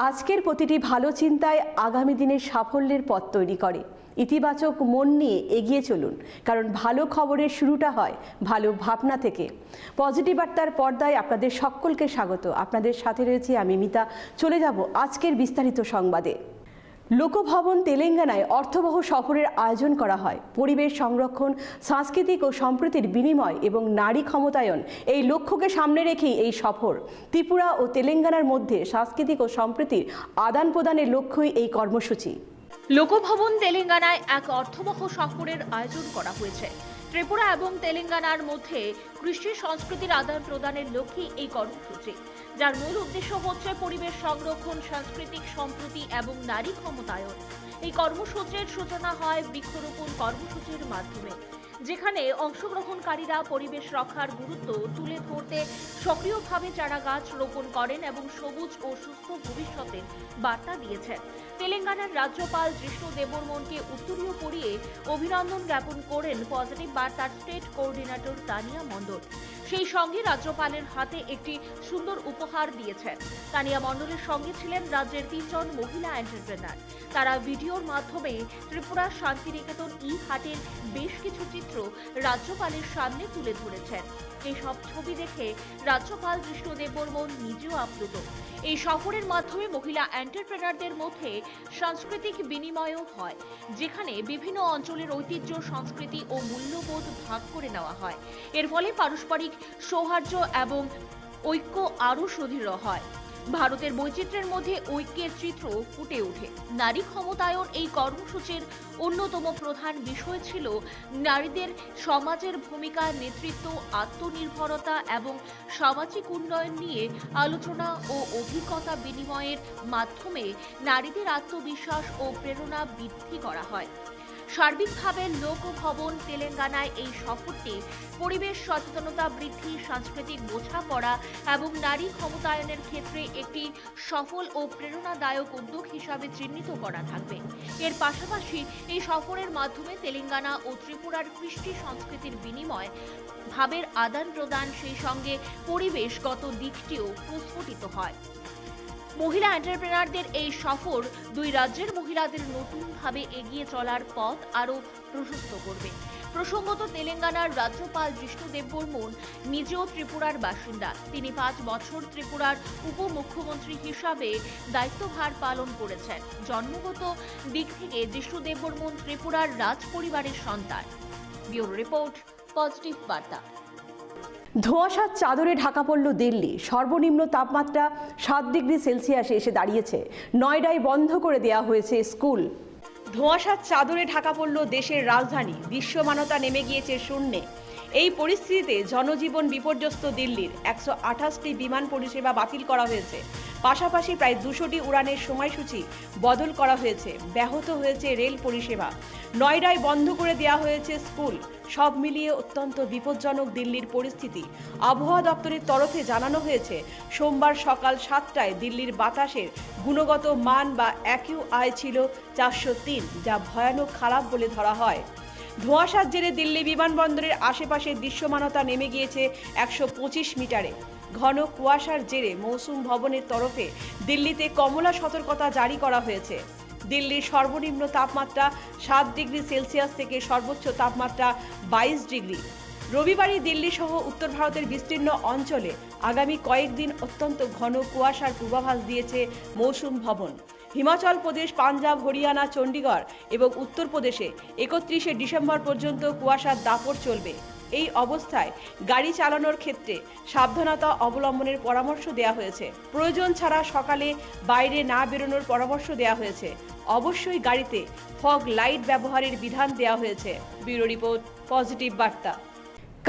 আজকের প্রতিটি ভালো চিন্তায় আগামী দিনের সাফল্যের পথ তৈরি করে। ইতিবাচক মন নিয়ে এগিয়ে চলুন, কারণ ভালো খবরের শুরুটা হয় ভালো ভাবনা থেকে। পজিটিভ বার্তার পর্দায় আপনাদের সকলকে স্বাগত। আপনাদের সাথে রয়েছে আমি মিতা। চলে যাব আজকের বিস্তারিত সংবাদে। লোকভবন তেলেঙ্গানায় অর্থবহ সফরের আয়োজন করা হয়। পরিবেশ সংরক্ষণ, সাংস্কৃতিক ও সম্প্রীতির বিনিময় এবং নারী ক্ষমতায়ন এই লক্ষ্যকে সামনে রেখেই এই সফর। ত্রিপুরা ও তেলেঙ্গানার মধ্যে সাংস্কৃতিক ও সম্প্রীতির আদান প্রদানের লক্ষ্যই এই কর্মসূচি। লোকভবন তেলেঙ্গানায় এক অর্থবহ সফরের আয়োজন করা হয়েছে। ত্রিপুরা এবং তেলেঙ্গানার মধ্যে কৃষি সংস্কৃতির আদান প্রদানের লক্ষ্যে এই কর্মসূচি, যার মূল উদ্দেশ্য হচ্ছে পরিবেশ সংরক্ষণ, সাংস্কৃতিক সম্প্রীতি এবং নারী ক্ষমতায়ন। এই কর্মসূচির সূচনা হয় বৃক্ষরোপণ কর্মসূচির মাধ্যমে, যেখানে অংশগ্রহণকারীরা পরিবেশ রক্ষার গুরুত্ব তুলে ধরতে সক্রিয়ভাবে চারা গাছ রোপণ করেন এবং সবুজ ও সুস্থ ভবিষ্যতের বার্তা দিয়েছেন। তেলেঙ্গানার রাজ্যপাল জিষ্ণু দেববর্মনকে উত্তরীয় পরিয়ে অভিনন্দন জ্ঞাপন করেন পজিটিভ বার্তার স্টেট কোঅর্ডিনেটর তানিয়া মণ্ডল। সেই সঙ্গে রাজ্যপালের হাতে একটি সুন্দর উপহার দিয়েছেন। তানিয়া মণ্ডলের সঙ্গে ছিলেন রাজ্যের 3 জন মহিলা এন্টারপ্রেনার। তারা ভিডিওর মাধ্যমে ত্রিপুরা শান্তিনিকেতন হাটের বেশ কিছু চিত্র রাজ্যপালের সামনে তুলে ধরেছেন। এই সব ছবি দেখে রাজ্যপাল জিষ্ণু দেববর্মন নিজেও আপ্লুত। এই সফরের মাধ্যমে মহিলা এন্টারপ্রেনারদের মধ্যে সাংস্কৃতিক বিনিময়ও হয়, যেখানে বিভিন্ন অঞ্চলের ঐতিহ্য, সংস্কৃতি ও মূল্যবোধ ভাগ করে নেওয়া হয়। এর ফলে পারস্পরিক সৌহার্দ্য এবং ঐক্য আরও সুদৃঢ় হয়। ভারতের বৈচিত্র্যের মধ্যে ঐক্যের চিত্র ফুটে ওঠে। নারী ক্ষমতায়ন এই কর্মসূচির অন্যতম প্রধান বিষয় ছিল নারীদের সমাজের ভূমিকা, নেতৃত্ব, আত্মনির্ভরতা এবং সামাজিক উন্নয়ন নিয়ে আলোচনা ও অভিজ্ঞতা বিনিময়ের মাধ্যমে নারীদের আত্মবিশ্বাস ও প্রেরণা বৃদ্ধি করা হয়। সার্বিকভাবে লোকভবন তেলেঙ্গানায় এই সফরটি পরিবেশ সচেতনতা বৃদ্ধি, সাংস্কৃতিক বোঝাপড়া এবং নারী ক্ষমতায়নের ক্ষেত্রে একটি সফল ও প্রেরণাদায়ক উদ্যোগ হিসাবে চিহ্নিত করা থাকবে। এর পাশাপাশি এই সফরের মাধ্যমে তেলেঙ্গানা ও ত্রিপুরার কৃষ্টি সংস্কৃতির বিনিময়, ভাবের আদান প্রদান, সেই সঙ্গে পরিবেশগত দিকটিও প্রস্ফুটিত হয়। মহিলা এন্টারপ্রেনারদের এই সফর দুই রাজ্যের মহিলাদের নতুনভাবে এগিয়ে চলার পথ আরও প্রশস্ত করবে। প্রসঙ্গত, তেলেঙ্গানার রাজ্যপাল জিষ্ণু দেববর্মন নিজেও ত্রিপুরার বাসিন্দা। তিনি 5 বছর ত্রিপুরার উপমুখ্যমন্ত্রী হিসাবে দায়িত্বভার পালন করেছেন। জন্মগত দিক থেকে জিষ্ণু দেববর্মন ত্রিপুরার রাজ পরিবারের সন্তান। ব্যুরো রিপোর্ট, পজিটিভ বার্তা। ধোঁয়াশার চাদরে ঢাকা পড়ল দিল্লি। সর্বনিম্ন তাপমাত্রা 7 ডিগ্রি সেলসিয়াসে এসে দাঁড়িয়েছে। নয়ডায় বন্ধ করে দেওয়া হয়েছে স্কুল। ধোঁয়াশার চাদরে ঢাকা পড়ল দেশের রাজধানী। দৃশ্যমানতা নেমে গিয়েছে শূন্যে। এই পরিস্থিতিতে জনজীবন বিপর্যস্ত দিল্লির। 128টি বিমান পরিষেবা বাতিল করা হয়েছে। পাশাপাশি প্রায় 200টি উড়ানের সময়সূচি বদল করা হয়েছে। ব্যাহত হয়েছে রেল পরিষেবা। নয়ডায় বন্ধ করে দেওয়া হয়েছে স্কুল। সব মিলিয়ে অত্যন্ত বিপজ্জনক দিল্লির পরিস্থিতি। আবহাওয়া দপ্তরের তরফে জানানো হয়েছে, সোমবার সকাল 7টায় দিল্লির বাতাসের গুণগত মান বা AQI ছিল 403, যা ভয়ানক খারাপ বলে ধরা হয়। ধোঁয়াশার জেরে দিল্লি বিমানবন্দরের আশেপাশে দৃশ্যমানতা নেমে গিয়েছে 125 মিটারে। ঘন কুয়াশার জেরে মৌসুম ভবনের তরফে দিল্লিতে কমলা সতর্কতা জারি করা হয়েছে। দিল্লির সর্বনিম্ন তাপমাত্রা 7 ডিগ্রি সেলসিয়াস থেকে সর্বোচ্চ তাপমাত্রা 22 ডিগ্রি। রবিবারই দিল্লি সহ উত্তর ভারতের বিস্তীর্ণ অঞ্চলে আগামী কয়েকদিন অত্যন্ত ঘন কুয়াশার পূর্বাভাস দিয়েছে মৌসুম ভবন। হিমাচল প্রদেশ, পাঞ্জাব, হরিয়ানা, চণ্ডীগড় এবং উত্তরপ্রদেশে 31শে ডিসেম্বর পর্যন্ত কুয়াশার দাপট চলবে। এই অবস্থায় গাড়ি চালানোর ক্ষেত্রে সাবধানতা অবলম্বনের পরামর্শ দেওয়া হয়েছে। প্রয়োজন ছাড়া সকালে বাইরে না বেরোনোর পরামর্শ দেওয়া হয়েছে। অবশ্যই গাড়িতে ফগ লাইট ব্যবহারের বিধান দেওয়া হয়েছে। ব্যুরো রিপোর্ট, পজিটিভ বার্তা।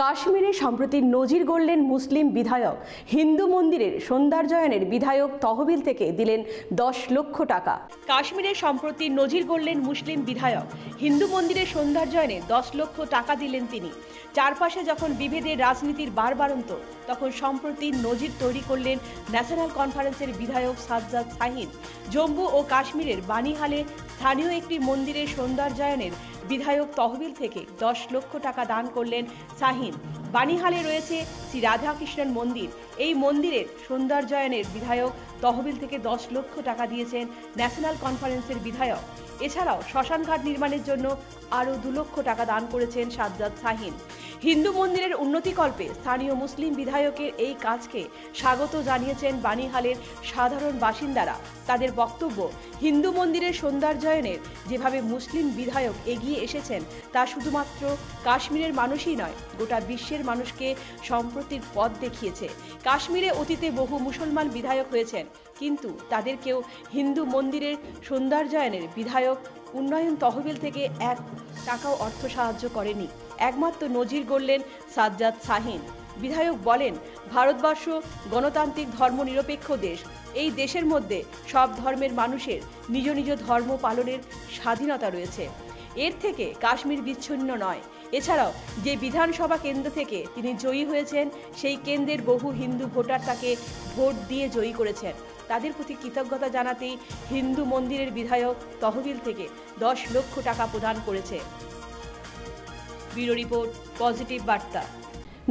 কাশ্মীরে সম্প্রতি নজির গড়লেন মুসলিম বিধায়ক। হিন্দু মন্দিরের সৌন্দর্যায়নের বিধায়ক তহবিল থেকে দিলেন 10 লক্ষ টাকা। কাশ্মীরে সম্প্রতি নজির গড়লেন মুসলিম বিধায়ক। হিন্দু মন্দিরের সৌন্দর্যায়নে 10 লক্ষ টাকা দিলেন তিনি। চারপাশে যখন বিভেদের রাজনীতির বারবারন্ত, তখন সম্প্রতি নজির তৈরি করলেন ন্যাশনাল কনফারেন্সের বিধায়ক সাজ্জাদ শাহিন। জম্মু ও কাশ্মীরের বানিহালে স্থানীয় একটি মন্দিরের সৌন্দর্যায়নের বিধায়ক তহবিল থেকে 10 লক্ষ টাকা দান করলেন শাহিন। বানিহালে রয়েছে শ্রী রাধাকৃষ্ণন মন্দির। এই মন্দিরের সৌন্দর্যায়নের বিধায়ক তহবিল থেকে 10 লক্ষ টাকা দিয়েছেন ন্যাশনাল কনফারেন্সের বিধায়ক। এছাড়াও শ্মশানঘাট নির্মাণের জন্য আরও 2 লক্ষ টাকা দান করেছেন সাজ্জাদ শাহিন। হিন্দু মন্দিরের উন্নতিকল্পে স্থানীয় মুসলিম বিধায়কের এই কাজকে স্বাগত জানিয়েছেন বানিহালের সাধারণ বাসিন্দারা। তাদের বক্তব্য, হিন্দু মন্দিরের সৌন্দর্যায়নের যেভাবে মুসলিম বিধায়ক এগিয়ে এসেছেন তা শুধুমাত্র কাশ্মীরের মানুষই নয়, গোটা বিশ্বের মানুষকে সম্প্রতির পথ দেখিয়েছে। কাশ্মীরে অতীতে বহু মুসলমান বিধায়ক হয়েছেন, কিন্তু তাদেরকেও হিন্দু মন্দিরের সৌন্দর্যায়নের বিধায়ক উন্নয়ন তহবিল থেকে 1 টাকাও অর্থ সাহায্য করেনি। একমাত্র নজির গড়লেন সাজ্জাদ শাহিন। বিধায়ক বলেন, ভারতবর্ষ গণতান্ত্রিক ধর্মনিরপেক্ষ দেশ। এই দেশের মধ্যে সব ধর্মের মানুষের নিজ নিজ ধর্ম পালনের স্বাধীনতা রয়েছে। এর থেকে কাশ্মীর বিচ্ছিন্ন নয়। এছাড়াও যে বিধানসভা কেন্দ্র থেকে তিনি জয়ী হয়েছেন, সেই কেন্দ্রের বহু হিন্দু ভোটার তাকে ভোট দিয়ে জয়ী করেছেন। তাদের প্রতি কৃতজ্ঞতা জানাতেই হিন্দু মন্দিরের বিধায়ক তহবিল থেকে 10 লক্ষ টাকা প্রদান করেছে। ব্যুরো রিপোর্ট, পজিটিভ বার্তা।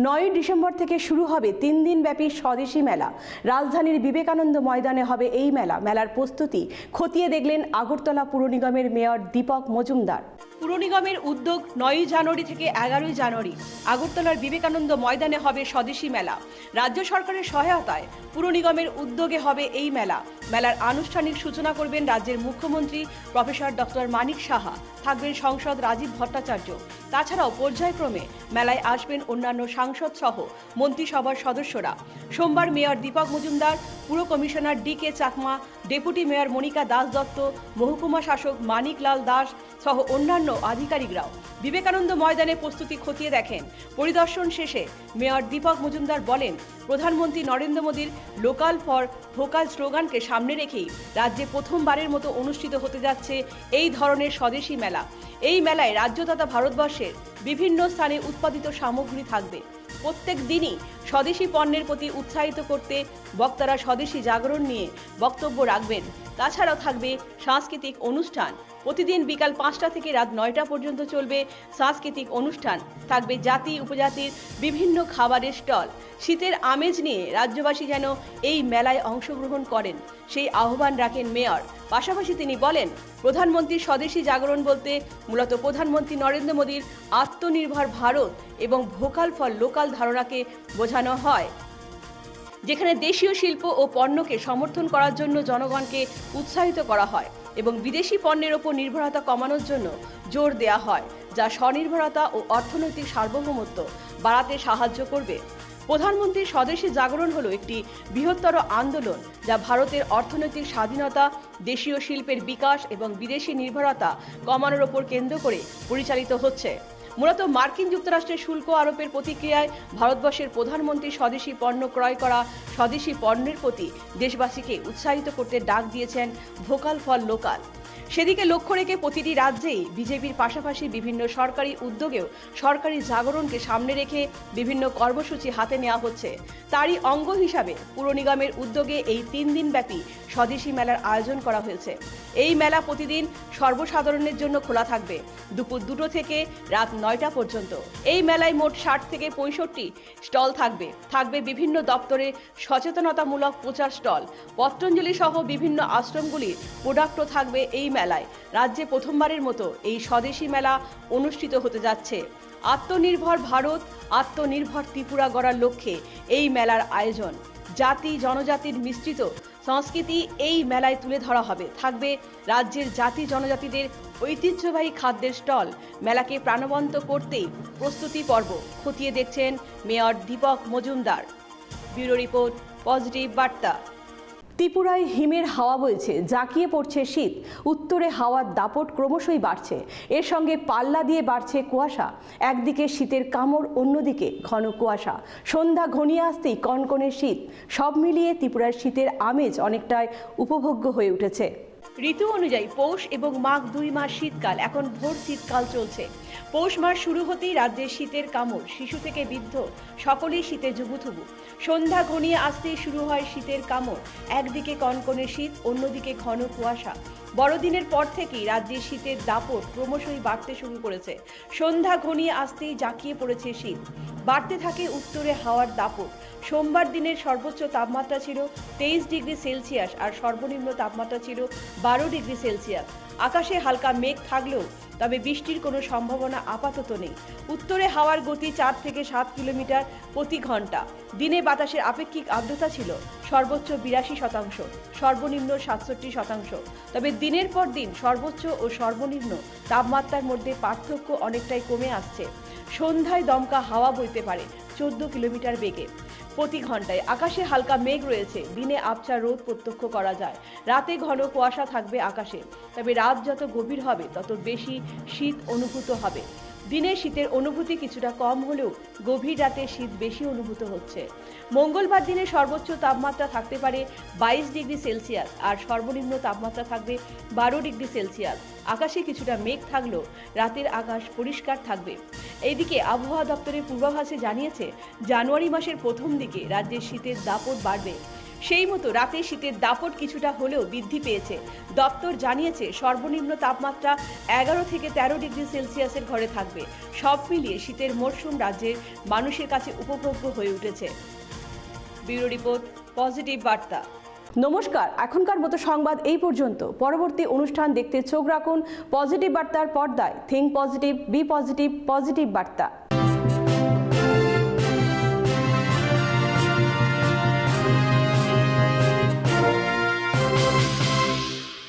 9 ডিসেম্বর থেকে শুরু হবে 3 দিনব্যাপী স্বদেশী মেলা। রাজধানীর বিবেকানন্দ ময়দানে হবে এই মেলা। মেলার প্রস্তুতি খতিয়ে দেখলেন আগরতলা পুর নিগমের মেয়র দীপক মজুমদার। পুর নিগমের উদ্যোগ 9 জানুয়ারি থেকে 11 জানুয়ারি আগরতলার বিবেকানন্দ ময়দানে হবে স্বদেশী মেলা। রাজ্য সরকারের সহায়তায় পুর নিগমের উদ্যোগে হবে এই মেলা। মেলার আনুষ্ঠানিক সূচনা করবেন রাজ্যের মুখ্যমন্ত্রী প্রফেসর ডক্টর মানিক সাহা, থাকবেন সাংসদ রাজীব ভট্টাচার্য। তাছাড়াও পর্যায়ক্রমে মেলায় আসবেন অন্যান্য সাংসদ সহ মন্ত্রিসভার সদস্যরা। সোমবার মেয়র দীপক মজুমদার, পুর commissioner D K. Chakma, deputy mayor Monika Das Dutta, মহকুমা শাসক মানিক লাল দাস সহ অন্যান্য আধিকারিকরাও বিবেকানন্দ ময়দানে প্রস্তুতি খতিয়ে দেখেন। পরিদর্শন শেষে মেয়র দীপক মজুমদার বলেন, প্রধানমন্ত্রী নরেন্দ্র মোদীর লোকাল ফর ভোকাল স্লোগানকে সামনে রেখেই রাজ্যে প্রথমবারের মতো অনুষ্ঠিত হতে যাচ্ছে এই ধরনের স্বদেশী মেলা। এই মেলায় রাজ্য তথা ভারতবর্ষের বিভিন্ন স্থানে উৎপাদিত সামগ্রী থাকবে। প্রত্যেক দিনই স্বদেশী পণ্যের প্রতি উৎসাহিত করতে বক্তারা স্বদেশী জাগরণ নিয়ে বক্তব্য রাখবেন। তাছাড়াও থাকবে সাংস্কৃতিক অনুষ্ঠান। প্রতিদিন বিকাল 5টা থেকে রাত 9টা পর্যন্ত চলবে সাংস্কৃতিক অনুষ্ঠান। থাকবে জাতি উপজাতির বিভিন্ন খাবারের স্টল। শীতের আমেজ নিয়ে রাজ্যবাসী যেন এই মেলায় অংশগ্রহণ করেন, সেই আহ্বান রাখেন মেয়র। পাশাপাশি তিনি বলেন, প্রধানমন্ত্রীর স্বদেশী জাগরণ বলতে মূলত প্রধানমন্ত্রী নরেন্দ্র মোদীর আত্মনির্ভর ভারত এবং ভোকাল ফর লোকাল ধারণাকে বোঝানো হয়, যেখানে দেশীয় শিল্প ও পণ্যকে সমর্থন করার জন্য জনগণকে উৎসাহিত করা হয় এবং বিদেশি পণ্যের ওপর নির্ভরতা কমানোর জন্য জোর দেওয়া হয়, যা স্বনির্ভরতা ও অর্থনৈতিক সার্বভৌমত্ব বাড়াতে সাহায্য করবে। প্রধানমন্ত্রীর স্বদেশী জাগরণ হলো একটি বৃহত্তর আন্দোলন, যা ভারতের অর্থনৈতিক স্বাধীনতা, দেশীয় শিল্পের বিকাশ এবং বিদেশি নির্ভরতা কমানোর ওপর কেন্দ্র করে পরিচালিত হচ্ছে। মূলত মার্কিন যুক্তরাষ্ট্রের শুল্ক আরোপের প্রতিক্রিয়ায় ভারতবর্ষের প্রধানমন্ত্রী স্বদেশী পণ্য ক্রয় করা, স্বদেশী পণ্যের প্রতি দেশবাসীকে উৎসাহিত করতে ডাক দিয়েছেন ভোকাল ফর লোকাল। সেদিকে লক্ষ্য রেখে প্রতিটি রাজ্যেই বিজেপির পাশাপাশি বিভিন্ন সরকারি উদ্যোগেও সরকারি জাগরণকে সামনে রেখে বিভিন্ন কর্মসূচি হাতে নেওয়া হচ্ছে। তারই অঙ্গ হিসাবে পুর নিগমের উদ্যোগে এই 3 দিনব্যাপী স্বদেশী মেলার আয়োজন করা হয়েছে। এই মেলা প্রতিদিন সর্বসাধারণের জন্য খোলা থাকবে, দুপুর 2টো থেকে রাত 9টা পর্যন্ত। এই মেলায় মোট 60 থেকে 65 স্টল থাকবে বিভিন্ন দপ্তরে সচেতনতামূলক প্রচার স্টল, পত্রাঞ্জলি সহ বিভিন্ন আশ্রমগুলির প্রোডাক্টও থাকবে এই মেলায়। রাজ্যে প্রথমবারের মতো এই স্বদেশী মেলা অনুষ্ঠিত হতে যাচ্ছে। আত্মনির্ভর ভারত, আত্মনির্ভর ত্রিপুরা গড়ার লক্ষ্যে এই মেলার আয়োজন। জাতি জনজাতির মিশ্রিত সংস্কৃতি এই মেলায় তুলে ধরা হবে। থাকবে রাজ্যের জাতি জনজাতিদের ঐতিহ্যবাহী খাদ্যের স্টল। মেলাকে প্রাণবন্ত করতেই প্রস্তুতি পর্ব খতিয়ে দেখছেন mayor Dipak Majumdar. Bureau report, positive বার্তা। ত্রিপুরায় হিমের হাওয়া বইছে, জাঁকিয়ে পড়ছে শীত। উত্তরে হাওয়ার দাপট ক্রমশই বাড়ছে, এর সঙ্গে পাল্লা দিয়ে বাড়ছে কুয়াশা। একদিকে শীতের কামড়, অন্যদিকে ঘন কুয়াশা। সন্ধ্যা ঘনিয়ে আসতেই কনকনে শীত। সব মিলিয়ে ত্রিপুরার শীতের আমেজ অনেকটাই উপভোগ্য হয়ে উঠেছে। ঋতু অনুযায়ী পৌষ এবং মাঘ 2 মাস শীতকাল, এখন ভোর শীতকাল চলছে। পৌষ মাস শুরু হতেই রাজ্যের শীতের কামড়, শিশু থেকে বৃদ্ধ সকলেই শীতে জুবুথুবু। সন্ধ্যা ঘনিয়ে আসতেই শুরু হয় শীতের কামড়, একদিকে কনকনে শীত, অন্যদিকে ঘন কুয়াশা। বড়দিনের পর থেকেই রাজ্যের শীতের দাপট ক্রমশই বাড়তে শুরু করেছে। সন্ধ্যা ঘনিয়ে আসতেই জাঁকিয়ে পড়েছে শীত, বাড়তে থাকে উত্তরে হাওয়ার দাপট। সোমবার দিনের সর্বোচ্চ তাপমাত্রা ছিল 23 ডিগ্রি সেলসিয়াস আর সর্বনিম্ন তাপমাত্রা ছিল 12 ডিগ্রি সেলসিয়াস। আকাশে হালকা মেঘ থাকলেও তবে বৃষ্টির কোনো সম্ভাবনা আপাতত নেই। উত্তরে হাওয়ার গতি 4 থেকে 7 কিলোমিটার প্রতি ঘন্টা। দিনে বাতাসের আপেক্ষিক আর্দ্রতা ছিল সর্বোচ্চ 82%, সর্বনিম্ন 67%। তবে দিনের পর দিন সর্বোচ্চ ও সর্বনিম্ন তাপমাত্রার মধ্যে পার্থক্য অনেকটাই কমে আসছে। সন্ধ্যায় দমকা হাওয়া বইতে পারে 14 কিলোমিটার বেগে প্রতি ঘন্টায়। আকাশে হালকা মেঘ রয়েছে, দিনে আবছা রোদ প্রত্যক্ষ করা যায়। রাতে ঘন কুয়াশা থাকবে আকাশে, তবে রাত যত গভীর হবে তত বেশি শীত অনুভূত হবে। দিনে শীতের অনুভূতি কিছুটা কম হলেও গভীর রাতে শীত বেশি অনুভূত হচ্ছে। মঙ্গলবার দিনে সর্বোচ্চ তাপমাত্রা থাকতে পারে 22 ডিগ্রি সেলসিয়াস আর সর্বনিম্ন তাপমাত্রা থাকবে 12 ডিগ্রি সেলসিয়াস। আকাশে কিছুটা মেঘ থাকলেও রাতের আকাশ পরিষ্কার থাকবে। এইদিকে আবহাওয়া দপ্তরের পূর্বাভাসে জানিয়েছে, জানুয়ারি মাসের প্রথম দিকে রাজ্যের শীতের দাপট বাড়বে। সেই মতো রাতে শীতের দাপট কিছুটা হলেও বৃদ্ধি পেয়েছে। দপ্তর জানিয়েছে, সর্বনিম্ন তাপমাত্রা 11 থেকে 13 ডিগ্রি সেলসিয়াসের ঘরে থাকবে। সব মিলিয়ে শীতের মরশুম রাজ্যের মানুষের কাছে উপভোগ্য হয়ে উঠেছে। ব্যুরো রিপোর্ট, পজিটিভ বার্তা। নমস্কার, এখনকার মতো সংবাদ এই পর্যন্ত। পরবর্তী অনুষ্ঠান দেখতে চোখ রাখুন পজিটিভ বার্তার পর্দায়। Think positive, be positive, positive বার্তা।